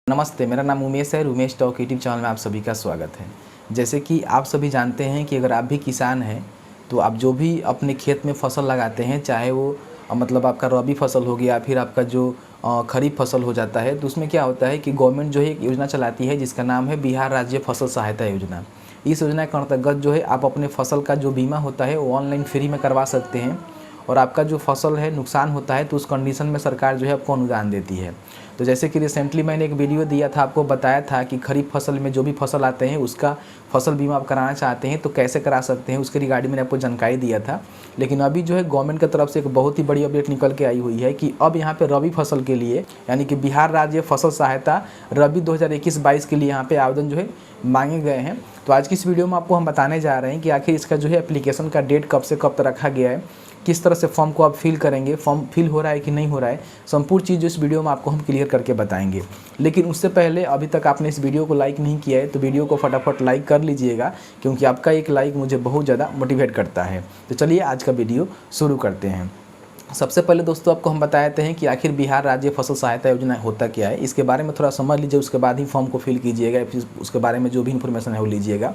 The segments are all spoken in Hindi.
नमस्ते, मेरा नाम उमेश है। उमेश टॉक यूट्यूब चैनल में आप सभी का स्वागत है। जैसे कि आप सभी जानते हैं कि अगर आप भी किसान हैं तो आप जो भी अपने खेत में फसल लगाते हैं, चाहे वो मतलब आपका रबी फसल हो गया, फिर आपका जो खरीफ फसल हो जाता है, तो उसमें क्या होता है कि गवर्नमेंट जो है एक योजना चलाती है जिसका नाम है बिहार राज्य फसल सहायता योजना। इस योजना के अंतर्गत जो है आप अपने फसल का जो बीमा होता है वो ऑनलाइन फ्री में करवा सकते हैं और आपका जो फसल है नुकसान होता है तो उस कंडीशन में सरकार जो है आपको अनुदान देती है। तो जैसे कि रिसेंटली मैंने एक वीडियो दिया था, आपको बताया था कि खरीफ फसल में जो भी फसल आते हैं उसका फसल बीमा आप कराना चाहते हैं तो कैसे करा सकते हैं, उसके रिगार्डिंग मैंने आपको जानकारी दिया था। लेकिन अभी जो है गवर्नमेंट की तरफ से एक बहुत ही बड़ी अपडेट निकल के आई हुई है कि अब यहाँ पे रबी फसल के लिए यानी कि बिहार राज्य फसल सहायता रबी 2021-22 के लिए यहाँ पे आवेदन जो है मांगे गए हैं। तो आज की इस वीडियो में आपको हम बताने जा रहे हैं कि आखिर इसका जो है एप्लीकेशन का डेट कब से कब तक रखा गया है, किस तरह से फॉर्म को आप फिल करेंगे, फॉर्म फिल हो रहा है कि नहीं हो रहा है, संपूर्ण चीज़ इस वीडियो में आपको हम क्लियर करके बताएंगे। लेकिन उससे पहले अभी तक आपने इस वीडियो को लाइक नहीं किया है तो वीडियो को फटाफट लाइक कर लीजिएगा, क्योंकि आपका एक लाइक मुझे बहुत ज़्यादा मोटिवेट करता है। तो चलिए आज का वीडियो शुरू करते हैं। सबसे पहले दोस्तों आपको हम बताते हैं कि आखिर बिहार राज्य फसल सहायता योजना होता क्या है, इसके बारे में थोड़ा समझ लीजिए, उसके बाद ही फॉर्म को फिल कीजिएगा, फिर उसके बारे में जो भी इन्फॉर्मेशन है वो लीजिएगा।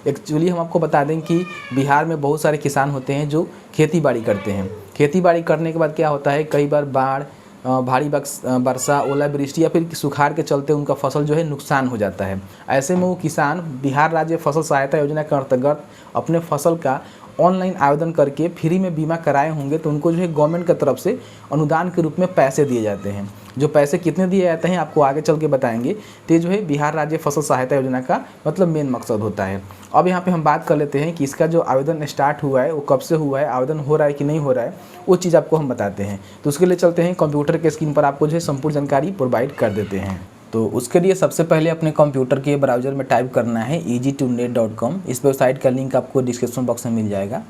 एक्चुअली हम आपको बता दें कि बिहार में बहुत सारे किसान होते हैं जो खेती बाड़ी करते हैं। खेती बाड़ी करने के बाद क्या होता है, कई बार बाढ़, भारी वर्षा, ओलावृष्टि या फिर सुखाड़ के चलते उनका फसल जो है नुकसान हो जाता है। ऐसे में वो किसान बिहार राज्य फसल सहायता योजना के अंतर्गत अपने फसल का ऑनलाइन आवेदन करके फ्री में बीमा कराए होंगे तो उनको जो है गवर्नमेंट की तरफ से अनुदान के रूप में पैसे दिए जाते हैं। जो पैसे कितने दिए जाते हैं आपको आगे चल के बताएंगे। तो ये जो है बिहार राज्य फसल सहायता योजना का मतलब मेन मकसद होता है। अब यहाँ पे हम बात कर लेते हैं कि इसका जो आवेदन स्टार्ट हुआ है वो कब से हुआ है, आवेदन हो रहा है कि नहीं हो रहा है, वो चीज़ आपको हम बताते हैं। तो उसके लिए चलते हैं कंप्यूटर के स्क्रीन पर, आपको जो है संपूर्ण जानकारी प्रोवाइड कर देते हैं। तो उसके लिए सबसे पहले अपने कंप्यूटर के ब्राउज़र में टाइप करना है easy2net.com। इस वेबसाइट का लिंक आपको डिस्क्रिप्शन बॉक्स में मिल जाएगा।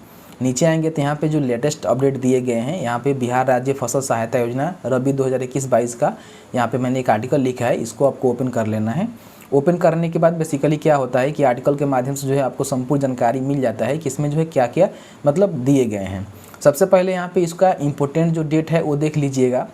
नीचे आएंगे तो यहाँ पे जो लेटेस्ट अपडेट दिए गए हैं, यहाँ पे बिहार राज्य फसल सहायता योजना रबी 2021-22 का यहाँ पे मैंने एक आर्टिकल लिखा है, इसको आपको ओपन कर लेना है। ओपन करने के बाद बेसिकली क्या होता है कि आर्टिकल के माध्यम से जो है आपको संपूर्ण जानकारी मिल जाता है कि इसमें जो है क्या क्या मतलब दिए गए हैं। सबसे पहले यहाँ पे इसका इम्पोर्टेंट जो डेट है वो देख लीजिएगा।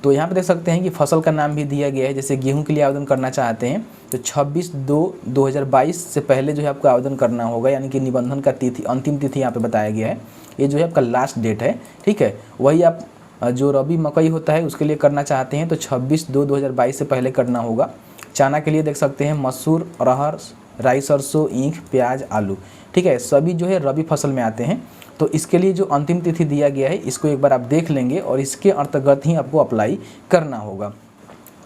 तो यहाँ पे देख सकते हैं कि फसल का नाम भी दिया गया है। जैसे गेहूं के लिए आवेदन करना चाहते हैं तो 26/2/2022 से पहले जो है आपको आवेदन करना होगा, यानी कि निबंधन का तिथि, अंतिम तिथि यहाँ पे बताया गया है। ये जो है आपका लास्ट डेट है, ठीक है। वही आप जो रबी मकई होता है उसके लिए करना चाहते हैं तो 26/2/2022 से पहले करना होगा। चना के लिए देख सकते हैं मसूर, अरहर, राई, सरसों, ईख, प्याज, आलू, ठीक है, सभी जो है रबी फसल में आते हैं। तो इसके लिए जो अंतिम तिथि दिया गया है इसको एक बार आप देख लेंगे और इसके अंतर्गत ही आपको अप्लाई करना होगा।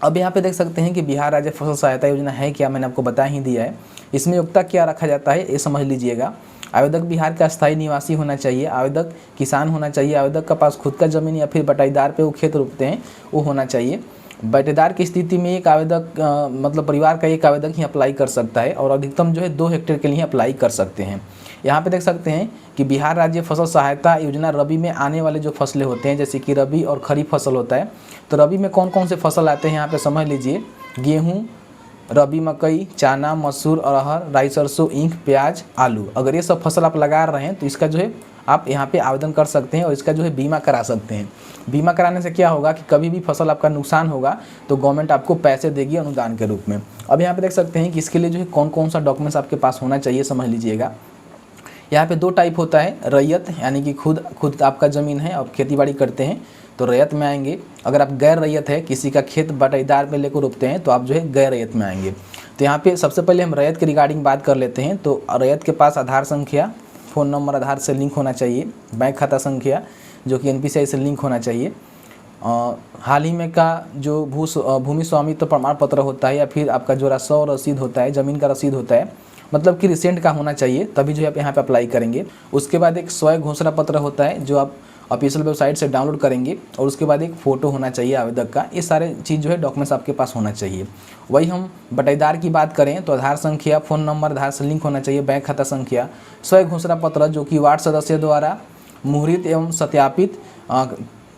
अब यहाँ पे देख सकते हैं कि बिहार राज्य फसल सहायता योजना है क्या, मैंने आपको बता ही दिया है। इसमें योग्यता क्या रखा जाता है ये समझ लीजिएगा। आवेदक बिहार का स्थायी निवासी होना चाहिए, आवेदक किसान होना चाहिए, आवेदक का पास खुद का जमीन या फिर बटाईदार पे वो खेत रोपते हैं वो होना चाहिए। बटेदार की स्थिति में एक आवेदक मतलब परिवार का एक आवेदक ही अप्लाई कर सकता है और अधिकतम जो है 2 हेक्टेयर के लिए अप्लाई कर सकते हैं। यहाँ पे देख सकते हैं कि बिहार राज्य फसल सहायता योजना रबी में आने वाले जो फसलें होते हैं, जैसे कि रबी और खरीफ फसल होता है, तो रबी में कौन कौन से फसल आते हैं यहाँ पे समझ लीजिए। गेहूँ, रबी मकई, चना, मसूर, अरहर, राई, सरसों, ईख, प्याज, आलू, अगर ये सब फसल आप लगा रहे हैं तो इसका जो है आप यहाँ पे आवेदन कर सकते हैं और इसका जो है बीमा करा सकते हैं। बीमा कराने से क्या होगा कि कभी भी फसल आपका नुकसान होगा तो गवर्नमेंट आपको पैसे देगी अनुदान के रूप में। अब यहाँ पे देख सकते हैं कि इसके लिए जो है कौन कौन सा डॉक्यूमेंट्स आपके पास होना चाहिए समझ लीजिएगा। यहाँ पे 2 टाइप होता है, रैयत यानी कि खुद आपका ज़मीन है, आप खेती बाड़ी करते हैं तो रैयत में आएंगे। अगर आप गैर रैयत है, किसी का खेत बटाईदार पे लेकर रोपते हैं तो आप जो है गैर रैयत में आएंगे। तो यहाँ पे सबसे पहले हम रैयत के रिगार्डिंग बात कर लेते हैं। तो रैयत के पास आधार संख्या, फ़ोन नंबर आधार से लिंक होना चाहिए, बैंक खाता संख्या जो कि NPCI से लिंक होना चाहिए, हाल ही में का जो भूमि स्वामित्व प्रमाण पत्र होता है या फिर आपका जो रसद रसीद होता है, ज़मीन का रसीद होता है, मतलब कि रिसेंट का होना चाहिए, तभी जो है आप यहाँ पे अप्लाई करेंगे। उसके बाद एक स्वयं घोषणा पत्र होता है जो आप ऑफिशियल वेबसाइट से डाउनलोड करेंगे और उसके बाद एक फ़ोटो होना चाहिए आवेदक का। ये सारे चीज़ जो है डॉक्यूमेंट्स आपके पास होना चाहिए। वही हम बटाईदार की बात करें तो आधार संख्या, फ़ोन नंबर आधार से लिंक होना चाहिए, बैंक खाता संख्या, स्वयं घोषणा पत्र जो कि वार्ड सदस्य द्वारा मुहरित एवं सत्यापित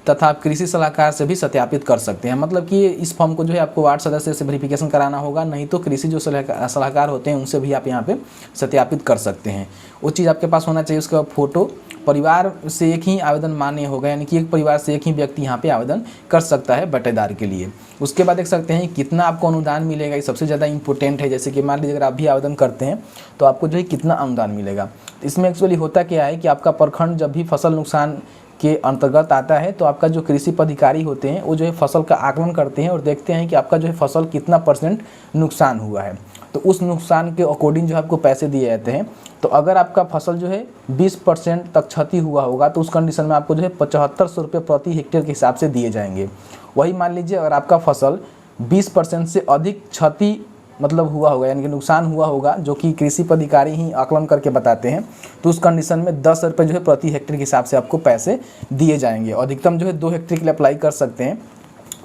तथा आप कृषि सलाहकार से भी सत्यापित कर सकते हैं। मतलब कि इस फॉर्म को जो है आपको वार्ड सदस्य से वेरिफिकेशन कराना होगा, नहीं तो कृषि जो सलाहकार होते हैं उनसे भी आप यहाँ पे सत्यापित कर सकते हैं। वो चीज़ आपके पास होना चाहिए। उसका फोटो, परिवार से एक ही आवेदन मान्य होगा, यानी कि एक परिवार से एक ही व्यक्ति यहाँ पे आवेदन कर सकता है बटेदार के लिए। उसके बाद देख सकते हैं कितना आपको अनुदान मिलेगा, ये सबसे ज़्यादा इंपॉर्टेंट है। जैसे कि मान लीजिए अगर आप भी आवेदन करते हैं तो आपको जो है कितना अनुदान मिलेगा। इसमें एक्चुअली होता क्या है कि आपका प्रखंड जब भी फसल नुकसान के अंतर्गत आता है तो आपका जो कृषि पदाधिकारी होते हैं वो जो है फसल का आकलन करते हैं और देखते हैं कि आपका जो है फसल कितना % नुकसान हुआ है। तो उस नुकसान के अकॉर्डिंग जो है आपको पैसे दिए जाते हैं। तो अगर आपका फसल जो है 20% तक क्षति हुआ होगा तो उस कंडीशन में आपको जो है 7500 रुपये प्रति हेक्टेयर के हिसाब से दिए जाएंगे। वही मान लीजिए अगर आपका फसल 20% से अधिक क्षति मतलब हुआ होगा, यानी कि नुकसान हुआ होगा, जो कि कृषि पदाधिकारी ही आकलन करके बताते हैं, तो उस कंडीशन में 10 रुपये जो है प्रति हेक्टेयर के हिसाब से आपको पैसे दिए जाएंगे। अधिकतम जो है 2 हेक्टेयर के लिए अप्लाई कर सकते हैं।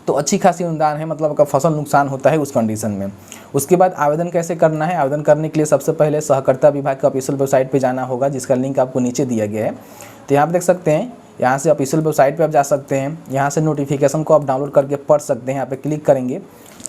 तो अच्छी खासी अनुदान है, मतलब आपका फसल नुकसान होता है उस कंडीशन में। उसके बाद आवेदन कैसे करना है? आवेदन करने के लिए सबसे पहले सहकारिता विभाग का ऑफिशियल वेबसाइट पे जाना होगा, जिसका लिंक आपको नीचे दिया गया है। तो यहाँ पर देख सकते हैं, यहाँ से ऑफिशियल वेबसाइट पे आप जा सकते हैं। यहाँ से नोटिफिकेशन को आप डाउनलोड करके पढ़ सकते हैं। यहाँ पे क्लिक करेंगे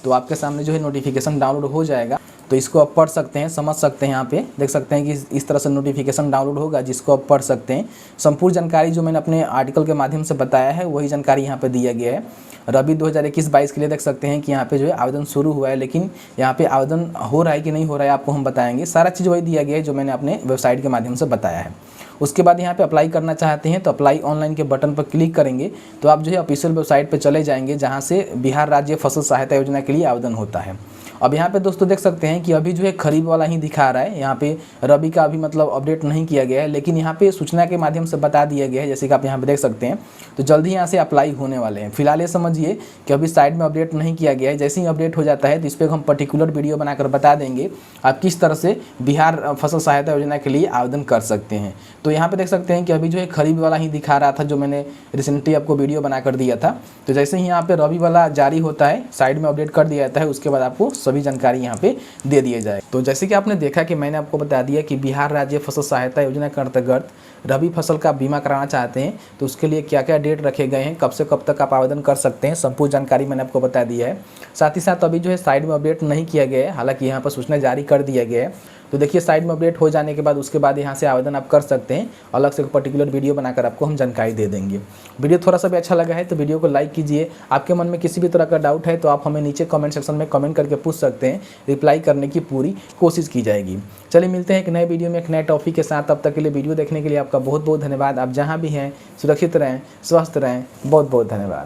तो आपके सामने जो है नोटिफिकेशन डाउनलोड हो जाएगा। तो इसको आप पढ़ सकते हैं, समझ सकते हैं। यहाँ पे देख सकते हैं कि इस तरह से नोटिफिकेशन डाउनलोड होगा, जिसको आप पढ़ सकते हैं। संपूर्ण जानकारी जो मैंने अपने आर्टिकल के माध्यम से बताया है वही जानकारी यहाँ पे दिया गया है। रबी 2021-22 के लिए देख सकते हैं कि यहाँ पे जो है आवेदन शुरू हुआ है, लेकिन यहाँ पे आवेदन हो रहा है कि नहीं हो रहा है आपको हम बताएंगे। सारा चीज़ वही दिया गया है जो मैंने अपने वेबसाइट के माध्यम से बताया है। उसके बाद यहाँ पे अप्लाई करना चाहते हैं तो अप्लाई ऑनलाइन के बटन पर क्लिक करेंगे तो आप जो है ऑफिशियल वेबसाइट पे चले जाएंगे, जहाँ से बिहार राज्य फसल सहायता योजना के लिए आवेदन होता है। अब यहाँ पे दोस्तों देख सकते हैं कि अभी जो है खरीफ वाला ही दिखा रहा है, यहाँ पे रबी का अभी मतलब अपडेट नहीं किया गया है, लेकिन यहाँ पे सूचना के माध्यम से बता दिया गया है, जैसे कि आप यहाँ पे देख सकते हैं। तो जल्द ही यहाँ से अप्लाई होने वाले हैं। फिलहाल ये समझिए कि अभी साइड में अपडेट नहीं किया गया है। जैसे ही अपडेट हो जाता है तो इस पर हम पर्टिकुलर वीडियो बनाकर बता देंगे आप किस तरह से बिहार फसल सहायता योजना के लिए आवेदन कर सकते हैं। तो यहाँ पे देख सकते हैं कि अभी जो है खरीफ वाला ही दिखा रहा था, जो मैंने रिसेंटली आपको वीडियो बनाकर दिया था। तो जैसे ही यहाँ पे रबी वाला जारी होता है, साइड में अपडेट कर दिया जाता है, उसके बाद आपको सभी जानकारी यहाँ पे दे दिए जाए। तो जैसे कि आपने देखा कि मैंने आपको बता दिया कि बिहार राज्य फसल सहायता योजना के अंतर्गत रबी फसल का बीमा कराना चाहते हैं तो उसके लिए क्या क्या डेट रखे गए हैं, कब से कब तक आप आवेदन कर सकते हैं, संपूर्ण जानकारी मैंने आपको बता दिया है। साथ ही साथ अभी जो है साइड में अपडेट नहीं किया गया है, हालांकि यहाँ पर सूचना जारी कर दिया गया है। तो देखिए साइड में अपडेट हो जाने के बाद उसके बाद यहाँ से आवेदन आप कर सकते हैं। अलग से एक पर्टिकुलर वीडियो बनाकर आपको हम जानकारी दे देंगे। वीडियो थोड़ा सा भी अच्छा लगा है तो वीडियो को लाइक कीजिए। आपके मन में किसी भी तरह का डाउट है तो आप हमें नीचे कमेंट सेक्शन में कमेंट करके पूछ सकते हैं, रिप्लाई करने की पूरी कोशिश की जाएगी। चलिए मिलते हैं एक नए वीडियो में एक नए टॉपिक के साथ। तब तक के लिए वीडियो देखने के लिए आपका बहुत बहुत धन्यवाद। आप जहाँ भी हैं सुरक्षित रहें, स्वस्थ रहें। बहुत बहुत धन्यवाद।